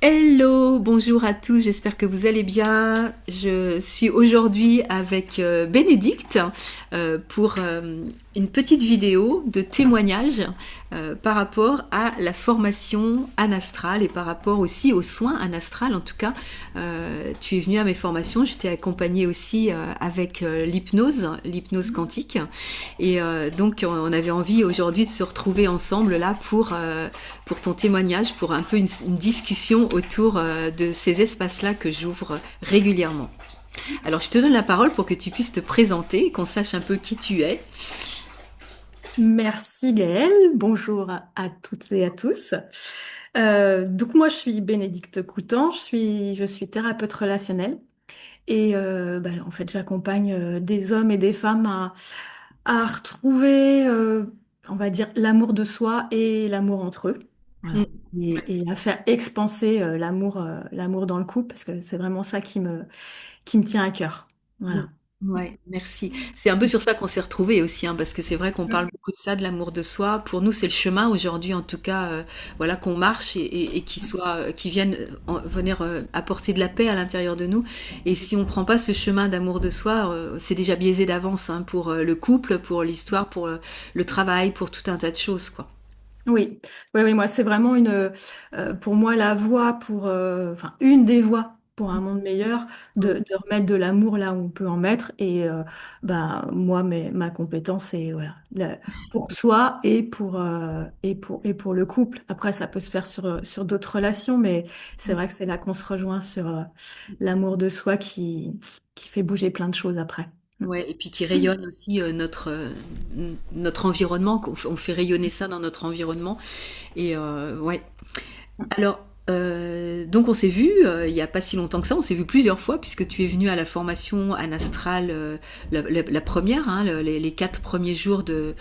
Hello, bonjour à tous, j'espère que vous allez bien. Je suis aujourd'hui avec Bénédicte pour une petite vidéo de témoignage par rapport à la formation anastrale et par rapport aussi aux soins anastrales. En tout cas, tu es venu à mes formations, je t'ai accompagnée aussi avec l'hypnose quantique. Et donc on avait envie aujourd'hui de se retrouver ensemble là pour ton témoignage, pour un peu une discussion autour de ces espaces-là que j'ouvre régulièrement. Alors je te donne la parole pour que tu puisses te présenter, qu'on sache un peu qui tu es. Merci Gaëlle, bonjour à toutes et à tous. Donc moi je suis Bénédicte Coutan, je suis thérapeute relationnelle et en fait j'accompagne des hommes et des femmes à retrouver, on va dire, l'amour de soi et l'amour entre eux. Voilà. Mm. Et à faire expanser l'amour dans le couple parce que c'est vraiment ça qui me tient à cœur. Mm. Voilà. Ouais, merci. C'est un peu sur ça qu'on s'est retrouvés aussi, hein, parce que c'est vrai qu'on parle beaucoup de ça, de l'amour de soi. Pour nous, c'est le chemin aujourd'hui, en tout cas, voilà, qu'on marche et qui soit, qui vienne venir apporter de la paix à l'intérieur de nous. Et si on prend pas ce chemin d'amour de soi, c'est déjà biaisé d'avance, hein, pour le couple, pour l'histoire, pour le travail, pour tout un tas de choses, quoi. Oui, oui, oui, moi, c'est vraiment pour moi, la voie enfin, une des voies pour un monde meilleur, de remettre de l'amour là où on peut en mettre. Et moi, ma compétence, c'est voilà, pour soi et pour le couple. Après, ça peut se faire sur d'autres relations, mais c'est vrai que c'est là qu'on se rejoint sur l'amour de soi qui fait bouger plein de choses après. Ouais, et puis qui rayonne aussi notre environnement, on fait rayonner ça dans notre environnement. Et ouais. Alors, donc on s'est vu il y a pas si longtemps que ça, on s'est vu plusieurs fois puisque tu es venu à la formation anastrale, la première, hein, les 4 premiers jours de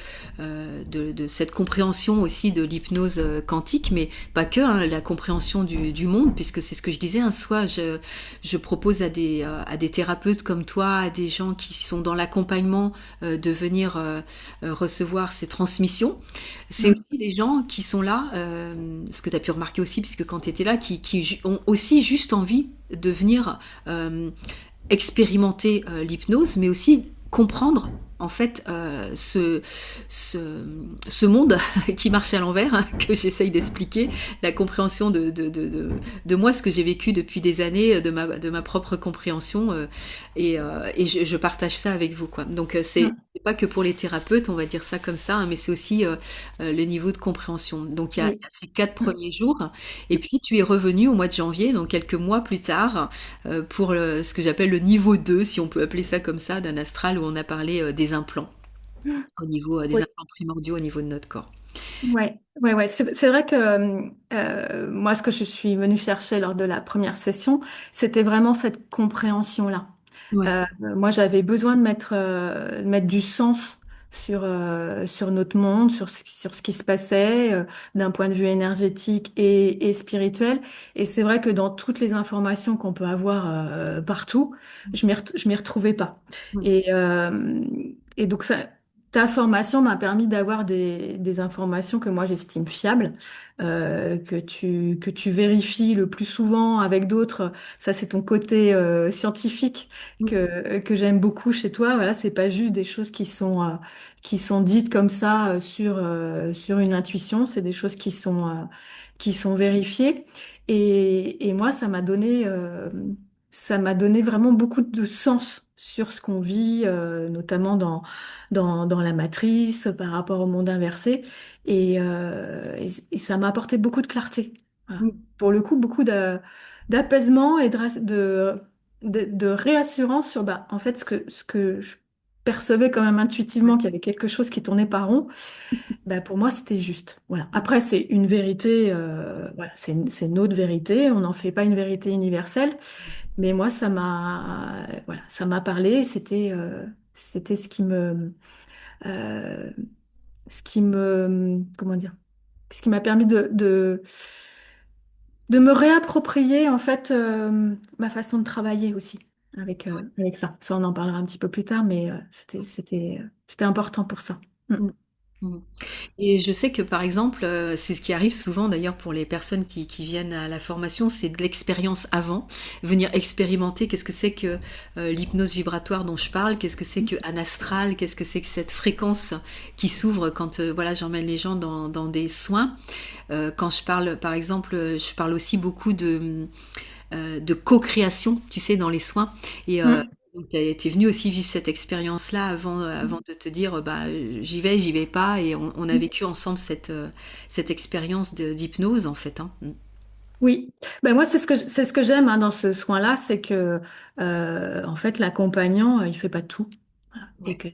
cette compréhension aussi de l'hypnose quantique, mais pas que, hein, la compréhension du monde, puisque c'est ce que je disais, hein, soit je propose à des thérapeutes comme toi, à des gens qui sont dans l'accompagnement de venir recevoir ces transmissions. C'est Mm. aussi des gens qui sont là, ce que tu as pu remarquer aussi, puisque quand tu étais là, qui ont aussi juste envie de venir expérimenter l'hypnose, mais aussi comprendre en fait ce, ce monde qui marche à l'envers, hein, que j'essaye d'expliquer, la compréhension de moi, ce que j'ai vécu depuis des années, de ma propre compréhension, et je partage ça avec vous, quoi. Donc Mm. c'est pas que pour les thérapeutes, on va dire ça comme ça, hein, mais c'est aussi le niveau de compréhension. Donc il y Oui. a ces 4 premiers jours, et puis tu es revenu au mois de janvier, donc quelques mois plus tard, pour ce que j'appelle le niveau 2, si on peut appeler ça comme ça, d'un astral où on a parlé des implants, au niveau des Oui. implants primordiaux au niveau de notre corps. Ouais, ouais, ouais. C'est vrai que moi, ce que je suis venue chercher lors de la première session, c'était vraiment cette compréhension-là. Ouais. Moi, j'avais besoin de mettre du sens sur notre monde, sur ce qui se passait d'un point de vue énergétique et spirituel. Et c'est vrai que dans toutes les informations qu'on peut avoir partout, je m'y retrouvais pas. Mm. Et donc ça. Ta formation m'a permis d'avoir des informations que moi j'estime fiables, que tu vérifies le plus souvent avec d'autres. Ça, c'est ton côté scientifique Mm. que j'aime beaucoup chez toi. Voilà, c'est pas juste des choses qui sont dites comme ça sur une intuition. C'est des choses qui sont vérifiées. Et moi, ça m'a donné vraiment beaucoup de sens sur ce qu'on vit, notamment dans la matrice, par rapport au monde inversé. Et ça m'a apporté beaucoup de clarté. Voilà. Mm. Pour le coup, beaucoup d'apaisement et de réassurance sur en fait, ce que je percevais quand même intuitivement qu'il y avait quelque chose qui tournait pas rond. Pour moi, c'était juste. Voilà. Après, c'est une vérité, voilà, c'est une autre vérité. On n'en fait pas une vérité universelle. Mais moi, voilà, ça m'a parlé. C'était euh, comment dire, ce qui m'a permis de me réapproprier en fait ma façon de travailler aussi avec ça. Ça, on en parlera un petit peu plus tard, mais c'était important pour ça. Mm. Ouais. Mm. Et je sais que par exemple, c'est ce qui arrive souvent d'ailleurs pour les personnes qui viennent à la formation, c'est de l'expérience avant, venir expérimenter qu'est-ce que c'est que l'hypnose vibratoire dont je parle, qu'est-ce que c'est que un astral, qu'est-ce que c'est que cette fréquence qui s'ouvre quand voilà j'emmène les gens dans des soins. Quand je parle, par exemple, je parle aussi beaucoup de co-création, tu sais, dans les soins. Et Mm. donc, tu es venu aussi vivre cette expérience-là avant de te dire, bah, j'y vais pas. Et on a vécu ensemble cette expérience d'hypnose, en fait. Hein. Mm. Oui, ben moi c'est ce que j'aime hein, dans ce soin-là, c'est que en fait l'accompagnant il fait pas tout. Voilà. Et Ouais, que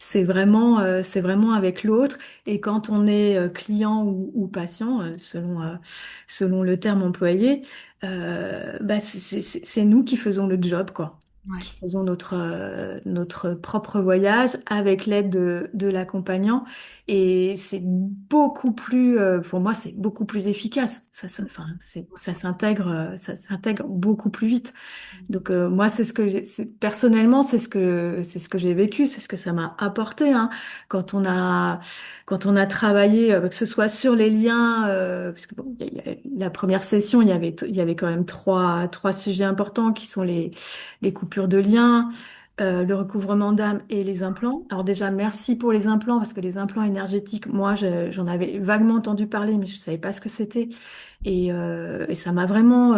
c'est vraiment avec l'autre. Et quand on est client ou patient selon le terme employé, bah, c'est nous qui faisons le job quoi, ouais, qui faisons notre propre voyage avec l'aide de l'accompagnant. Et c'est beaucoup plus, pour moi, c'est beaucoup plus efficace. Enfin, ça s'intègre beaucoup plus vite. Donc moi, personnellement, c'est ce que j'ai vécu, c'est ce que ça m'a apporté. Hein, quand quand on a travaillé, que ce soit sur les liens, parce que bon, la première session, il y avait quand même trois sujets importants qui sont les coupures de liens, le recouvrement d'âme et les implants. Alors déjà, merci pour les implants, parce que les implants énergétiques, moi, j'en avais vaguement entendu parler, mais je savais pas ce que c'était. Et ça m'a vraiment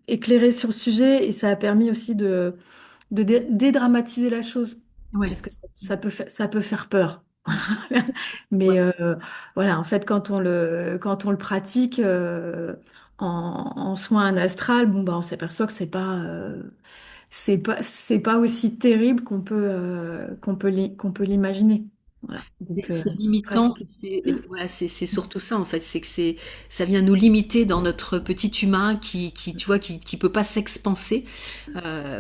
éclairé sur le sujet et ça a permis aussi de dédramatiser la chose. ouais, Parce que ça peut faire peur. ouais. Mais voilà, en fait, quand on le pratique en soins astral, bon, bah, on s'aperçoit que c'est pas aussi terrible qu'on peut l'imaginer. Voilà. Donc, C'est limitant, pratiquer. voilà, c'est surtout ça en fait, c'est que ça vient nous limiter dans notre petit humain tu vois, qui peut pas s'expanser.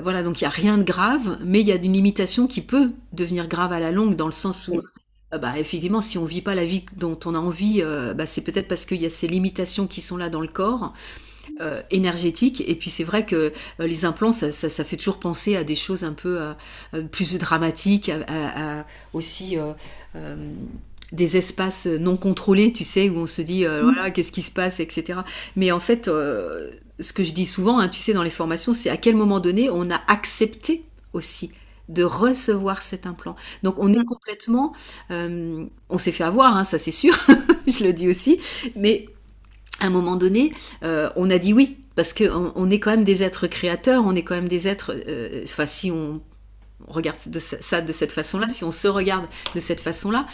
Voilà, donc il y a rien de grave, mais il y a une limitation qui peut devenir grave à la longue dans le sens où, Oui. bah effectivement, si on vit pas la vie dont on a envie, bah c'est peut-être parce qu'il y a ces limitations qui sont là dans le corps énergétique. Et puis c'est vrai que les implants, ça fait toujours penser à des choses un peu plus dramatiques, aussi euh, des espaces non contrôlés, tu sais, où on se dit, voilà, qu'est-ce qui se passe, etc. Mais en fait, ce que je dis souvent, hein, tu sais, dans les formations, c'est à quel moment donné on a accepté aussi de recevoir cet implant. Donc on est Mm. complètement, on s'est fait avoir, hein, ça c'est sûr, je le dis aussi, mais à un moment donné, on a dit oui, parce qu'on est quand même des êtres créateurs, on est quand même des êtres, enfin si on regarde ça de cette façon-là, si on se regarde de cette façon-là,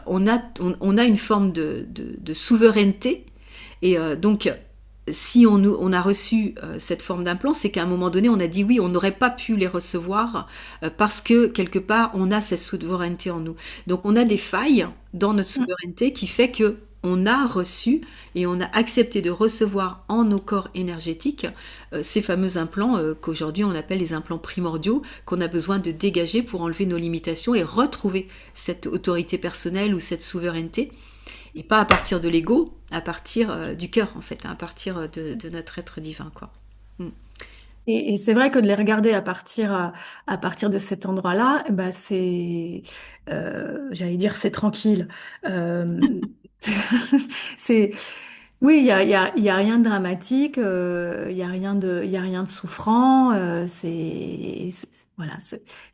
on a une forme de souveraineté. Et donc, si on a reçu cette forme d'implant, c'est qu'à un moment donné, on a dit oui, on n'aurait pas pu les recevoir parce que quelque part, on a cette souveraineté en nous. Donc, on a des failles dans notre Mm. souveraineté qui fait que on a reçu et on a accepté de recevoir en nos corps énergétiques ces fameux implants qu'aujourd'hui on appelle les implants primordiaux qu'on a besoin de dégager pour enlever nos limitations et retrouver cette autorité personnelle ou cette souveraineté. Et pas à partir de l'ego, à partir du cœur, en fait, hein, à partir de notre être divin, quoi. Mm. Et c'est vrai que de les regarder à partir de cet endroit-là, eh ben j'allais dire, c'est tranquille. Euh, c'est, oui, il y a rien de dramatique, il y a rien de souffrant. Voilà,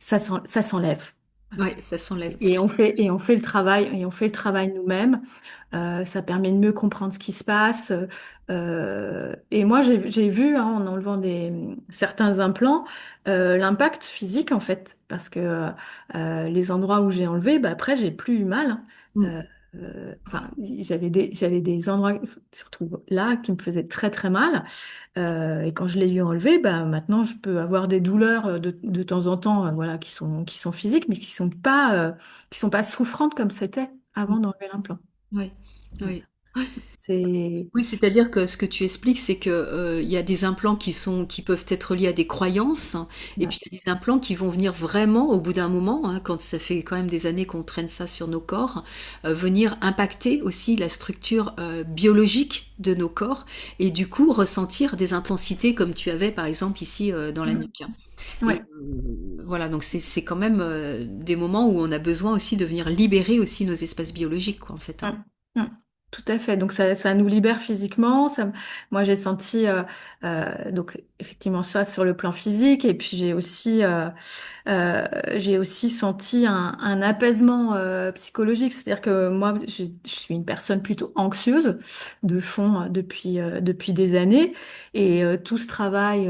ça s'enlève. Voilà. Ouais, ça s'enlève. Et on fait le travail, et on fait le travail nous-mêmes. Ça permet de mieux comprendre ce qui se passe. Et moi, j'ai vu, hein, en enlevant certains implants, l'impact physique, en fait. Parce que les endroits où j'ai enlevé, bah, après, j'ai plus eu mal. Hein. Mm. Euh, Enfin, j'avais des endroits, surtout là, qui me faisaient très, très mal. Et quand je l'ai eu enlevé, bah, maintenant, je peux avoir des douleurs de temps en temps, voilà, qui sont physiques, mais qui sont pas souffrantes comme c'était Mm. avant d'enlever l'implant. Ouais, ouais. C'est Oui, c'est-à-dire que ce que tu expliques, c'est que il y a des implants qui peuvent être liés à des croyances, et ouais, puis il y a des implants qui vont venir vraiment au bout d'un moment, hein, quand ça fait quand même des années qu'on traîne ça sur nos corps, venir impacter aussi la structure biologique de nos corps, et du coup ressentir des intensités comme tu avais par exemple ici dans la mm, nuque. Et ouais. voilà, donc c'est quand même des moments où on a besoin aussi de venir libérer aussi nos espaces biologiques, quoi, en fait, hein. Mm, mm. Tout à fait. Donc ça nous libère physiquement. Moi j'ai senti donc effectivement ça sur le plan physique et puis j'ai aussi senti un apaisement psychologique. C'est-à-dire que moi je suis une personne plutôt anxieuse de fond depuis des années et tout ce travail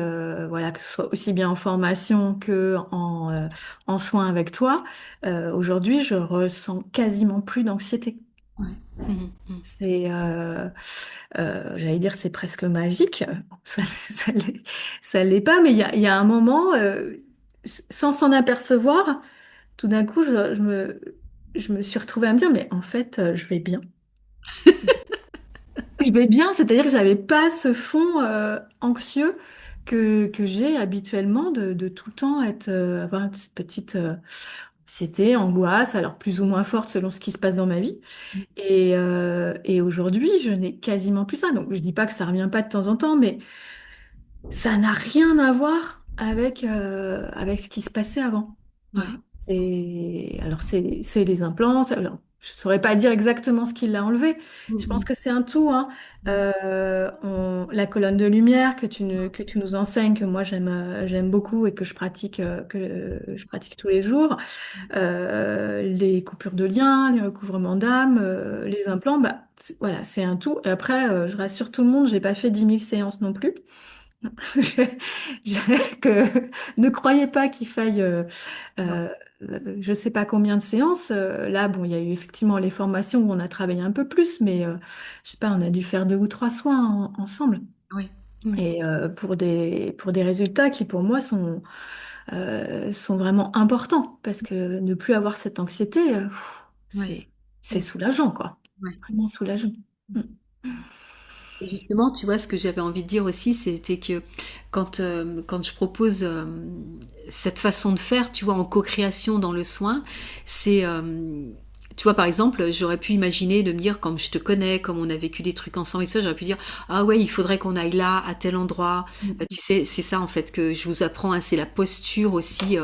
voilà que ce soit aussi bien en formation que en soins avec toi aujourd'hui je ressens quasiment plus d'anxiété. Ouais. Mhm, mhm. J'allais dire c'est presque magique. Ça l'est pas, mais il y a un moment, sans s'en apercevoir, tout d'un coup, je me suis retrouvée à me dire, mais en fait, je vais bien. Je vais bien, c'est-à-dire que j'avais pas ce fond anxieux que j'ai habituellement de tout le temps avoir cette petite anxiété, angoisse, alors plus ou moins forte selon ce qui se passe dans ma vie. Et aujourd'hui, je n'ai quasiment plus ça. Donc, je dis pas que ça revient pas de temps en temps, mais ça n'a rien à voir avec ce qui se passait avant. Voilà. Ouais. C'est les implants. Alors, je saurais pas dire exactement ce qui l'a enlevé. Je pense Mhm, que c'est un tout, hein. La colonne de lumière que tu nous enseignes, que moi j'aime beaucoup et que je pratique tous les jours. Les coupures de liens, les recouvrements d'âme, les implants, bah, voilà, c'est un tout. Et après, je rassure tout le monde, j'ai pas fait 10 000 séances non plus. Que ne croyez pas qu'il faille, non. euh, je sais pas combien de séances. Là, bon, il y a eu effectivement les formations où on a travaillé un peu plus, mais je sais pas, on a dû faire 2 ou 3 soins ensemble. Oui. Oui. Et pour des résultats qui pour moi sont vraiment importants, parce que ne plus avoir cette anxiété, Ouais. c'est soulageant, quoi. Ouais. Vraiment soulageant. Mm. Et justement, tu vois, ce que j'avais envie de dire aussi, c'était que quand je propose cette façon de faire, tu vois, en co-création dans le soin, c'est, tu vois, par exemple, j'aurais pu imaginer de me dire, comme je te connais, comme on a vécu des trucs ensemble et ça, j'aurais pu dire, ah ouais, il faudrait qu'on aille là, à tel endroit. Tu sais, c'est ça en fait que je vous apprends, hein, c'est la posture aussi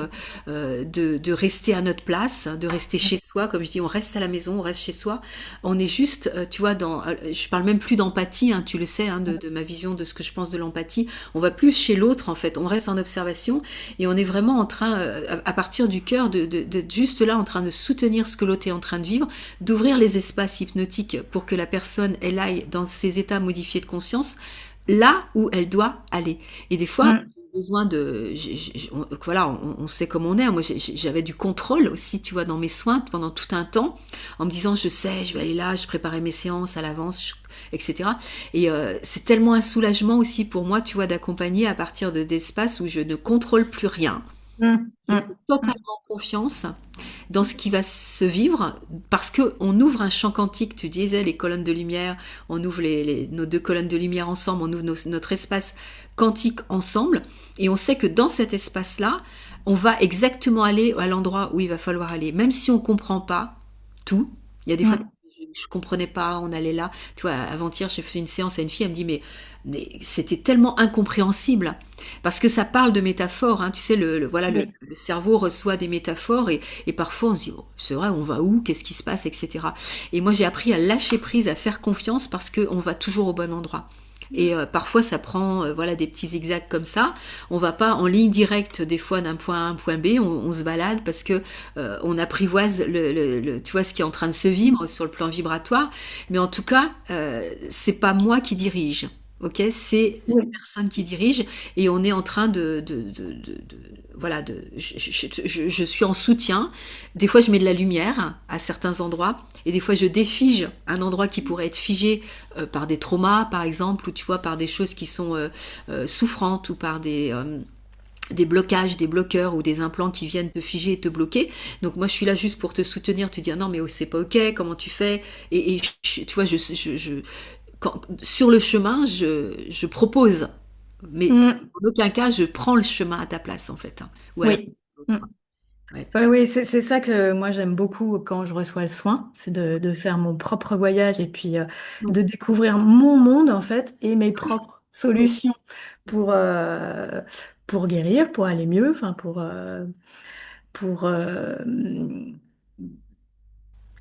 de rester à notre place, de rester chez soi. Comme je dis, on reste à la maison, on reste chez soi. On est juste, tu vois, je parle même plus d'empathie, hein, tu le sais, hein, de ma vision de ce que je pense de l'empathie. On va plus chez l'autre, en fait. On reste en observation et on est vraiment en train, à partir du cœur, d'être juste là, en train de soutenir ce que l'autre est en train de vivre, d'ouvrir les espaces hypnotiques pour que la personne, elle aille dans ces états modifiés de conscience, là où elle doit aller. Et des fois, Mm. besoin de voilà, on sait comme on est. Moi j'avais du contrôle aussi, tu vois, dans mes soins pendant tout un temps, en me disant je sais, je vais aller là, je préparais mes séances à l'avance, etc. Et c'est tellement un soulagement aussi pour moi, tu vois, d'accompagner à partir d'espaces où je ne contrôle plus rien. Mm. Je Mm. fais totalement confiance dans ce qui va se vivre parce que on ouvre un champ quantique. Tu disais les colonnes de lumière, on ouvre nos deux colonnes de lumière ensemble, on ouvre notre espace quantique ensemble et on sait que dans cet espace-là, on va exactement aller à l'endroit où il va falloir aller, même si on comprend pas tout. Il y a des fois Mm. je comprenais pas, on allait là. Tu vois, avant-hier, j'ai fait une séance à une fille, elle me dit mais c'était tellement incompréhensible parce que ça parle de métaphores, hein. Tu sais, voilà, Oui. le cerveau reçoit des métaphores et parfois on se dit, oh, c'est vrai, on va où, qu'est-ce qui se passe, etc. Et moi j'ai appris à lâcher prise, à faire confiance parce qu'on va toujours au bon endroit. Et parfois ça prend voilà des petits zigzags comme ça. On va pas en ligne directe des fois d'un point A à un point B. On se balade parce que on apprivoise tu vois ce qui est en train de se vivre sur le plan vibratoire. Mais en tout cas, c'est pas moi qui dirige. Ok, c'est la Oui. personne qui dirige et on est en train voilà, je suis en soutien. Des fois, je mets de la lumière à certains endroits et des fois, je défige un endroit qui pourrait être figé par des traumas, par exemple, ou tu vois, par des choses qui sont souffrantes ou par des blocages, des bloqueurs ou des implants qui viennent te figer et te bloquer. Donc moi je suis là juste pour te soutenir, te dire non mais c'est pas ok, comment tu fais et tu vois sur le chemin je propose, mais Mm. en aucun cas je prends le chemin à ta place en fait, hein, ou à la place Oui. de Mm. l'autre. Ouais. Ouais, oui, c'est ça que moi j'aime beaucoup quand je reçois le soin, c'est de faire mon propre voyage et puis Ouais. de découvrir mon monde en fait et mes Oui, propres oui, solutions pour, pour guérir, pour aller mieux, enfin pour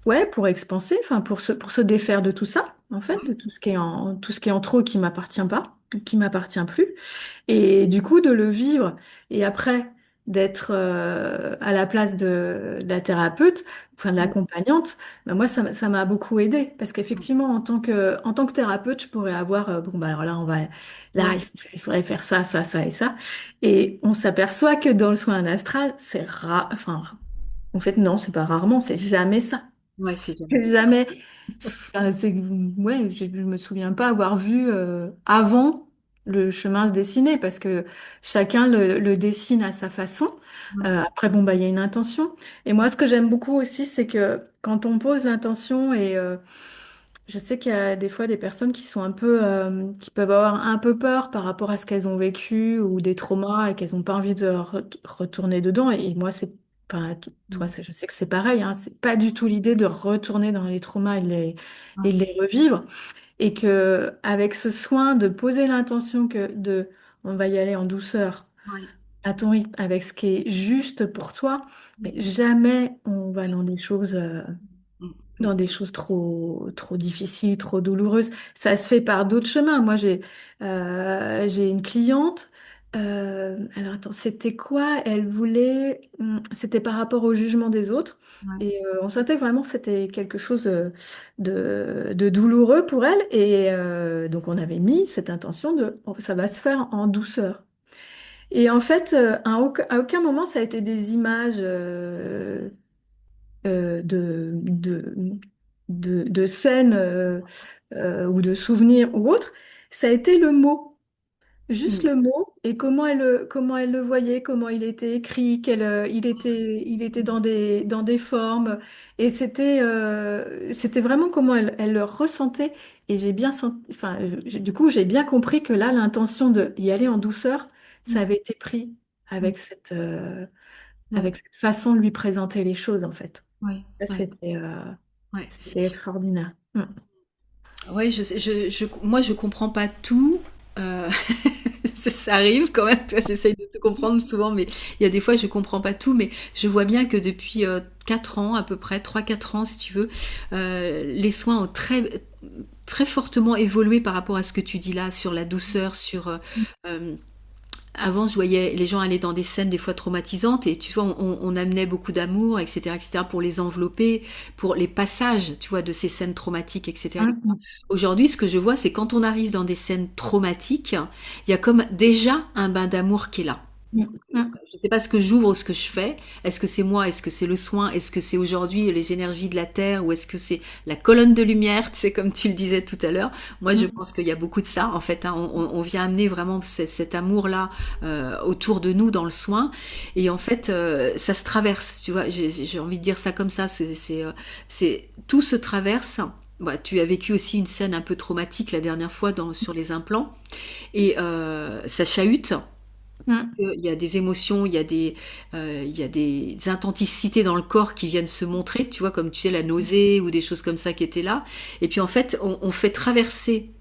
ouais, pour expanser, enfin pour se défaire de tout ça, en fait, de tout ce qui est tout ce qui est en trop qui m'appartient pas, qui m'appartient plus. Et du coup, de le vivre et après d'être à la place de la thérapeute, enfin de oui, l'accompagnante, ben moi, ça m'a beaucoup aidé. Parce qu'effectivement, en tant que thérapeute, je pourrais avoir, bon, bah alors là, là, oui, il faudrait faire ça, ça, ça et ça. Et on s'aperçoit que dans le soin astral, c'est rare, enfin, en fait, non, c'est pas rarement, c'est jamais ça. ouais, c'est jamais C'est ça. jamais. Enfin, ouais, je me souviens pas avoir vu avant le chemin se dessiner parce que chacun le dessine à sa façon. Ouais, Après, bon, bah, il y a une intention. Et moi, ce que j'aime beaucoup aussi, c'est que quand on pose l'intention et je sais qu'il y a des fois des personnes qui sont un peu, qui peuvent avoir un peu peur par rapport à ce qu'elles ont vécu ou des traumas et qu'elles n'ont pas envie de retourner dedans. Et moi, c'est pas, toi, je sais que c'est pareil, hein, c'est pas du tout l'idée de retourner dans les traumas et ouais, de les revivre. Et que avec ce soin de poser l'intention on va y aller en douceur, ouais, à ton rythme, avec ce qui est juste pour toi, mais jamais on va mm, mm, dans des choses trop difficiles, trop douloureuses. Ça se fait par d'autres chemins. Moi, j'ai une cliente. Alors, attends, c'était quoi? Elle voulait. C'était par rapport au jugement des autres. ouais, Et on sentait vraiment que c'était quelque chose de douloureux pour elle. Et donc, on avait mis cette intention ça va se faire en douceur. Et en fait, à aucun moment, ça a été des images. De scènes ou de souvenirs ou autres, ça a été le mot, juste mm, le mot et comment elle le voyait, comment il était écrit, il était dans des formes et c'était vraiment comment elle le ressentait et j'ai bien senti, enfin, du coup, j'ai bien compris que là, l'intention de y aller en douceur, ça mm, avait été pris mm, ouais, avec cette façon de lui présenter les choses en fait. ouais, Ça, ouais, ouais. c'était extraordinaire. Mm. Ouais, moi je comprends pas tout. euh, ça arrive quand même, toi, j'essaye de te comprendre souvent, mais il y a des fois je comprends pas tout, mais je vois bien que depuis 4 ans à peu près, 3 4 ans si tu veux, les soins ont très fortement évolué par rapport à ce que tu dis là, sur la douceur, sur euh, avant, je voyais les gens aller dans des scènes des fois traumatisantes et tu vois, on amenait beaucoup d'amour, etc., pour les envelopper, pour les passages, tu vois, de ces scènes traumatiques, etc. Mm. Aujourd'hui, ce que je vois, c'est quand on arrive dans des scènes traumatiques, il y a comme déjà un bain d'amour qui est là. Mm. Mm. Je ne sais pas ce que j'ouvre ou ce que je fais. Est-ce que c'est moi? Est-ce que c'est le soin? Est-ce que c'est aujourd'hui les énergies de la Terre? Ou est-ce que c'est la colonne de lumière? C'est comme tu le disais tout à l'heure. Moi, je Mm. pense qu'il y a beaucoup de ça, en fait, hein. On vient amener vraiment cet amour-là autour de nous dans le soin. Et en fait, ça se traverse. Tu vois, j'ai envie de dire ça comme ça. Tout se traverse. Bah, tu as vécu aussi une scène un peu traumatique la dernière fois sur les implants. Et ça chahute. Mm. Il y a des émotions, il y a des intensicités dans le corps qui viennent se montrer, tu vois, comme tu sais, la nausée ou des choses comme ça qui étaient là. Et puis en fait, on fait traverser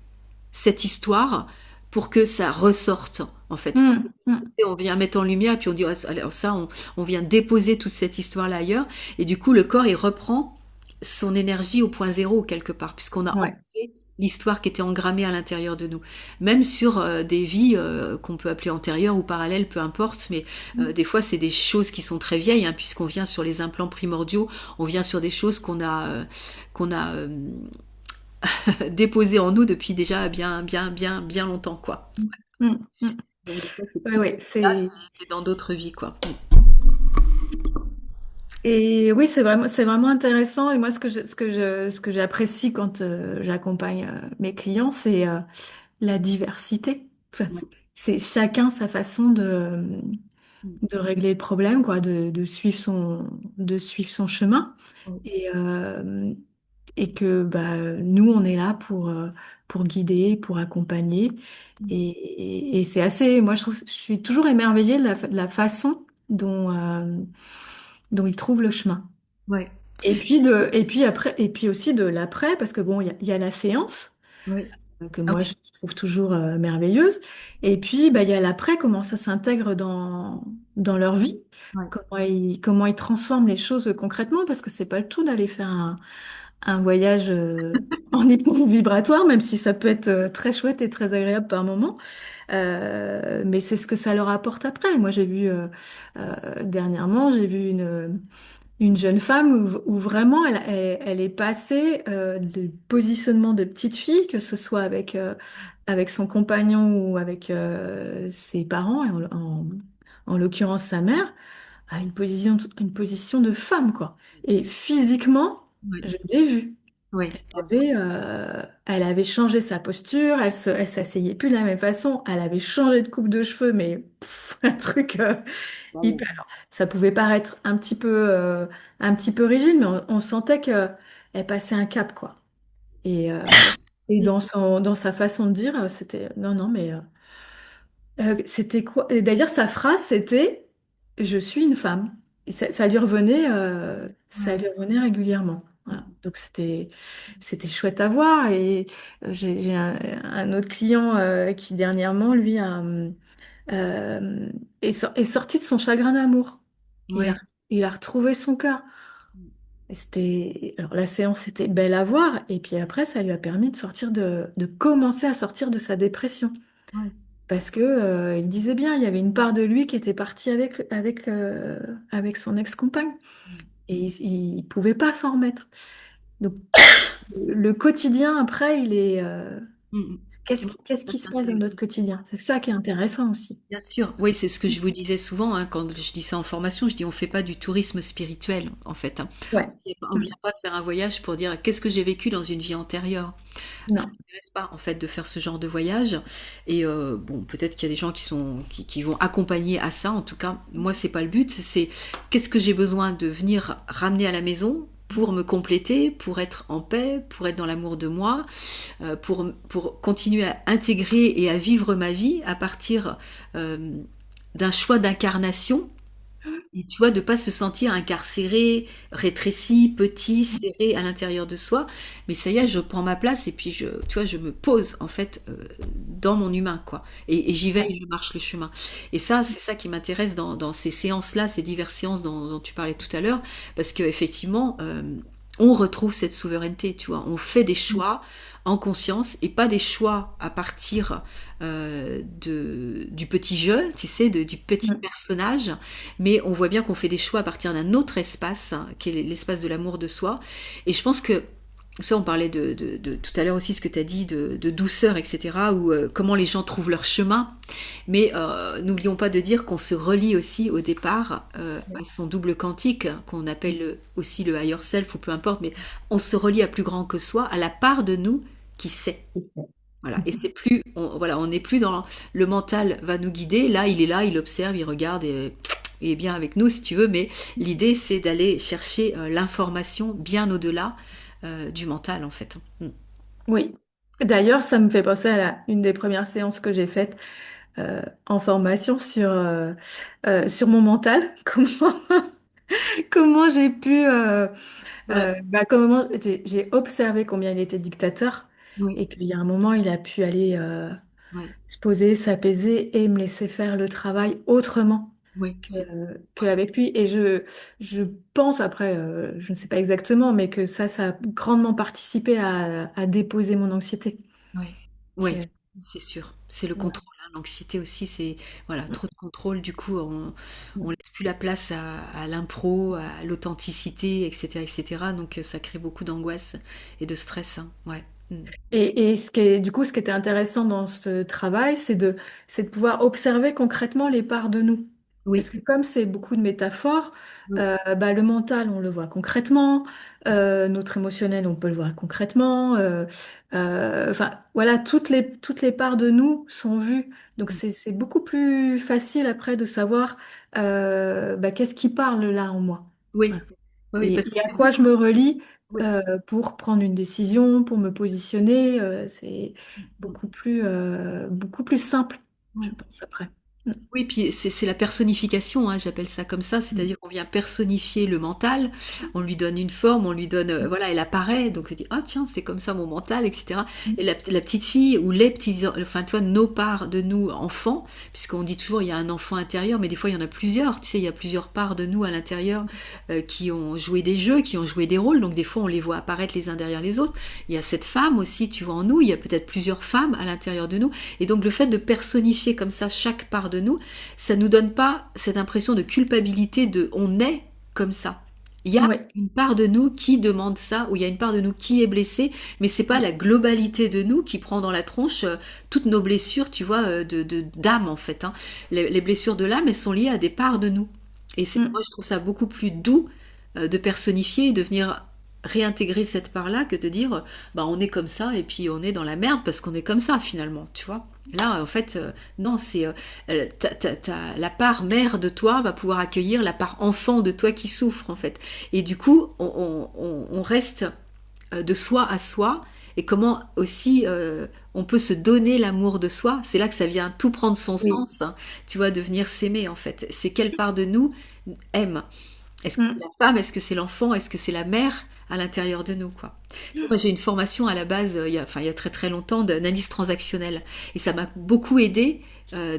cette histoire pour que ça ressorte, en fait. Mm. Mm. On vient mettre en lumière, et puis on dit, ah, alors ça, on vient déposer toute cette histoire-là ailleurs. Et du coup, le corps, il reprend son énergie au point zéro, quelque part, puisqu'on a Ouais. enlevé l'histoire qui était engrammée à l'intérieur de nous. Même sur des vies qu'on peut appeler antérieures ou parallèles, peu importe, mais des fois, c'est des choses qui sont très vieilles, hein, puisqu'on vient sur les implants primordiaux, on vient sur des choses qu'on a déposées en nous depuis déjà bien longtemps, quoi. Mm. Mm. Donc des fois, c'est Ouais, plus ouais, là, c'est c'est dans d'autres vies, quoi. et oui, c'est vraiment intéressant. Et moi, ce que j'apprécie quand j'accompagne mes clients, c'est la diversité. Enfin, Ouais, c'est chacun sa façon Mm. de régler le problème, quoi, de suivre son chemin. Oui. Et, et que bah, nous, on est là pour guider, pour accompagner. Mm. Et c'est assez, moi, je suis toujours émerveillée de la façon dont il trouve le chemin. Ouais. Et puis après, et puis aussi de l'après, parce que bon, il y a la séance Oui. que Ah moi oui. je trouve toujours merveilleuse. Et puis bah, il y a l'après, comment ça s'intègre dans leur vie, Ouais. comment ils transforment les choses concrètement, parce que c'est pas le tout d'aller faire un voyage en hypnose vibratoire, même si ça peut être très chouette et très agréable par moment. Mais c'est ce que ça leur apporte après. Moi j'ai vu dernièrement, j'ai vu une jeune femme où vraiment elle est passée du positionnement de petite fille, que ce soit avec son compagnon ou avec ses parents, et en l'occurrence sa mère, à une position de femme, quoi. Et physiquement, Oui. je l'ai vue. Oui. Elle avait changé sa posture, elle s'asseyait plus de la même façon, elle avait changé de coupe de cheveux, mais un truc Wow. hyper. Alors, ça pouvait paraître un petit peu rigide, mais on sentait que elle passait un cap, quoi. Et Mm. dans sa façon de dire, c'était non, non, mais c'était quoi? Et d'ailleurs, sa phrase, c'était je suis une femme. Et ça Ouais. lui revenait régulièrement. Voilà. Mm. Donc c'était chouette à voir. Et j'ai un autre client qui dernièrement, lui, est sorti de son chagrin d'amour. Il a, Ouais. il a retrouvé son cœur. Et alors la séance était belle à voir. Et puis après, ça lui a permis de commencer à sortir de sa dépression. Ouais. Parce que, il disait bien, il y avait une part de lui qui était partie avec son ex-compagne. Mm. Et il pouvait pas s'en remettre. Donc, le quotidien, après, Mm. Mm. qu'est-ce Ça qui se passe dans s'intègre. notre quotidien? C'est ça qui est intéressant aussi. Bien sûr, oui, c'est ce que je vous disais souvent hein, quand je dis ça en formation. Je dis on fait pas du tourisme spirituel en fait. Hein. Ouais. On vient pas faire un voyage pour dire qu'est-ce que j'ai vécu dans une vie antérieure. Ça Non. m'intéresse pas en fait de faire ce genre de voyage. Et bon, peut-être qu'il y a des gens qui vont accompagner à ça. En tout cas, moi c'est pas le but. C'est qu'est-ce que j'ai besoin de venir ramener à la maison pour me compléter, pour être en paix, pour être dans l'amour de moi, pour continuer à intégrer et à vivre ma vie à partir euh, d'un choix d'incarnation. Et tu vois, de pas se sentir incarcéré, rétréci, petit, serré à l'intérieur de soi. Mais ça y est, je prends ma place et puis tu vois, je me pose en fait dans mon humain, quoi. Et j'y vais et je marche le chemin. Et ça, c'est ça qui m'intéresse dans ces séances-là, ces diverses séances dont tu parlais tout à l'heure, parce qu'effectivement, on retrouve cette souveraineté, tu vois. On fait des choix en conscience et pas des choix à partir du petit jeu, tu sais, du petit personnage, mais on voit bien qu'on fait des choix à partir d'un autre espace, hein, qui est l'espace de l'amour de soi. Et je pense que ça, on parlait de tout à l'heure aussi, ce que tu as dit, de douceur, etc., ou comment les gens trouvent leur chemin. Mais n'oublions pas de dire qu'on se relie aussi au départ à son double quantique, qu'on appelle aussi le higher self, ou peu importe, mais on se relie à plus grand que soi, à la part de nous qui sait. Voilà. Et c'est plus, voilà, on n'est plus dans le mental va nous guider. Là, il observe, il regarde et il est bien avec nous si tu veux. Mais l'idée, c'est d'aller chercher l'information bien au-delà du mental en fait. Mm. Oui. D'ailleurs, ça me fait penser à une des premières séances que j'ai faites en formation sur mon mental. Comment j'ai pu Ouais, comment j'ai observé combien il était dictateur oui, et qu'il y a un moment, il a pu aller ouais, se poser, s'apaiser et me laisser faire le travail autrement oui, c'est ça. Ouais, qu'avec lui. Et je pense, après, je ne sais pas exactement, mais que ça a grandement participé à déposer mon anxiété. ouais, ouais, Que- c'est sûr. C'est le ouais. contrôle. Hein. L'anxiété aussi, c'est voilà, trop de contrôle. Du coup, on laisse plus la place à l'impro, à l'authenticité, etc., etc. Donc, ça crée beaucoup d'angoisse et de stress. Hein. Ouais. Mm. Et du coup, ce qui était intéressant dans ce travail, c'est de pouvoir observer concrètement les parts de nous. Oui, Parce que comme c'est beaucoup de métaphores, oui, bah, le mental, on le voit concrètement, notre émotionnel, on peut le voir concrètement. Enfin, voilà, toutes les parts de nous sont vues. Donc c'est beaucoup plus facile après de savoir bah, qu'est-ce qui parle là en moi. oui, Voilà. oui, oui, parce que Et à c'est quoi beaucoup. je me relie Oui, pour prendre une décision, pour me positionner. C'est oui, beaucoup plus simple, je oui. pense, après. Oui, puis c'est la personnification, hein, j'appelle ça comme ça, Mm. c'est-à-dire qu'on vient personnifier le mental, on lui donne une forme, on lui donne, voilà, elle apparaît, donc on dit, ah tiens, c'est comme ça mon mental, etc. Mm. Et la petite fille ou les petits, enfin toi, nos parts de nous enfants, puisqu'on dit toujours il y a un enfant intérieur, mais des fois il y en a plusieurs, tu sais, il y a plusieurs parts de nous à l'intérieur qui ont joué des jeux, qui ont joué des rôles, donc des fois on les voit apparaître les uns derrière les autres. Il y a cette femme aussi, tu vois, en nous, il y a peut-être plusieurs femmes à l'intérieur de nous, et donc le fait de personnifier comme ça chaque part de nous, ça nous donne pas cette impression de culpabilité de on est comme ça. Il y a Ouais. une part de nous qui demande ça, ou il y a une part de nous qui est blessée, mais c'est pas Mm. la globalité de nous qui prend dans la tronche toutes nos blessures, tu vois, d'âme en fait, hein. Les blessures de l'âme, elles sont liées à des parts de nous. Et moi, Mm. je trouve ça beaucoup plus doux de personnifier et de venir réintégrer cette part-là que de dire, bah on est comme ça et puis on est dans la merde parce qu'on est comme ça finalement, tu vois. Là, en fait, non, c'est la part mère de toi va pouvoir accueillir la part enfant de toi qui souffre, en fait. Et du coup, on reste de soi à soi. Et comment aussi on peut se donner l'amour de soi. C'est là que ça vient tout prendre son Oui. sens, hein, tu vois, devenir s'aimer, en fait. C'est quelle part de nous aime. Est-ce que c'est Mm. la femme? Est-ce que c'est l'enfant? Est-ce que c'est la mère à l'intérieur de nous, quoi? Moi, j'ai une formation à la base, il y a très très longtemps, d'analyse transactionnelle. Et ça m'a beaucoup aidé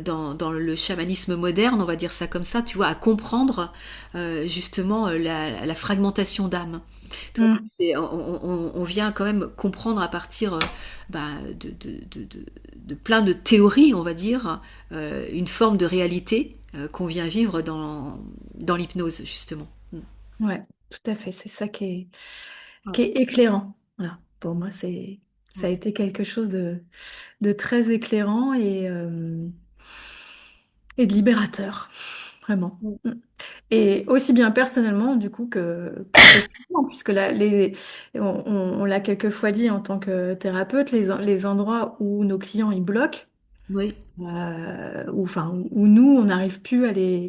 dans le chamanisme moderne, on va dire ça comme ça, tu vois, à comprendre justement la fragmentation d'âme. Tu vois, Mm. on vient quand même comprendre à partir bah, de plein de théories, on va dire, une forme de réalité qu'on vient vivre dans l'hypnose, justement. Mm. Ouais, tout à fait. C'est ça Ouais, qui est éclairant. Voilà. Pour moi, ça a ouais, été quelque chose de très éclairant et de libérateur, vraiment. mm. Mm. Et aussi bien personnellement, du coup, que professionnellement, puisque on l'a quelquefois dit en tant que thérapeute, les endroits où nos clients ils bloquent, Oui, où nous, on n'arrive plus à mm,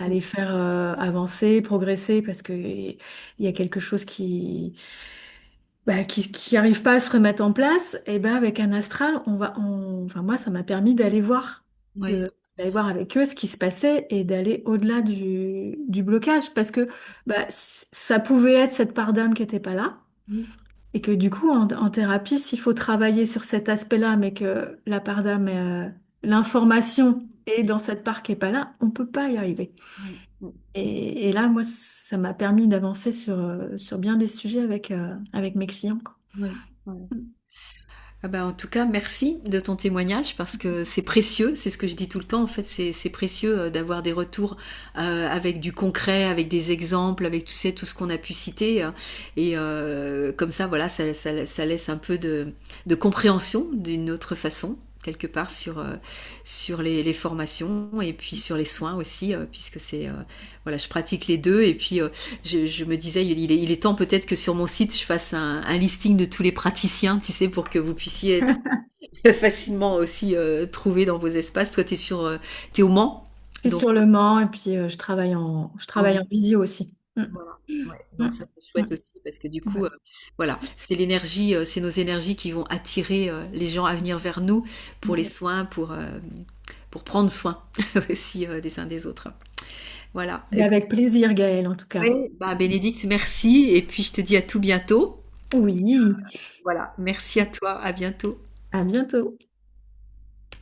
les faire avancer, progresser, parce que il y a quelque chose qui arrive pas à se remettre en place, et ben avec un astral, enfin moi, ça m'a permis oui, d'aller voir avec eux ce qui se passait et d'aller au-delà du blocage, parce que bah, ça pouvait être cette part d'âme qui était pas là. mm, Et que du coup, en thérapie, s'il faut travailler sur cet aspect-là, mais que la part d'âme, l'information est dans cette part qui est pas là, on peut pas y arriver. mm, mm, Et là, moi, ça m'a permis d'avancer sur bien des sujets avec mes clients, quoi. oui, ouais. Ah bah, en tout cas, merci de ton témoignage parce que c'est précieux, c'est ce que je dis tout le temps. En fait, c'est précieux d'avoir des retours avec du concret, avec des exemples, avec tu sais, tout ce qu'on a pu citer. Et comme ça, voilà, ça laisse un peu de compréhension d'une autre façon quelque part sur les formations et puis sur les soins aussi puisque c'est voilà, je pratique les deux et puis je me disais il est temps peut-être que sur mon site je fasse un listing de tous les praticiens, tu sais, pour que vous puissiez être facilement aussi trouvé dans vos espaces. Toi, t'es au Mans, Je suis donc sur le Mans et puis je travaille en visio aussi. Mm. voilà. Ouais, donc Mm. ça c'est Mm. chouette aussi parce que du coup, Ouais. voilà, c'est l'énergie, c'est nos énergies qui vont attirer les gens à venir vers nous pour les soins, pour prendre soin aussi des uns des autres. Voilà. Mais avec plaisir, Gaëlle, en tout cas. Oui, bah Bénédicte, merci et puis je te dis à tout bientôt. Oui, Voilà, merci à toi, à bientôt. à bientôt.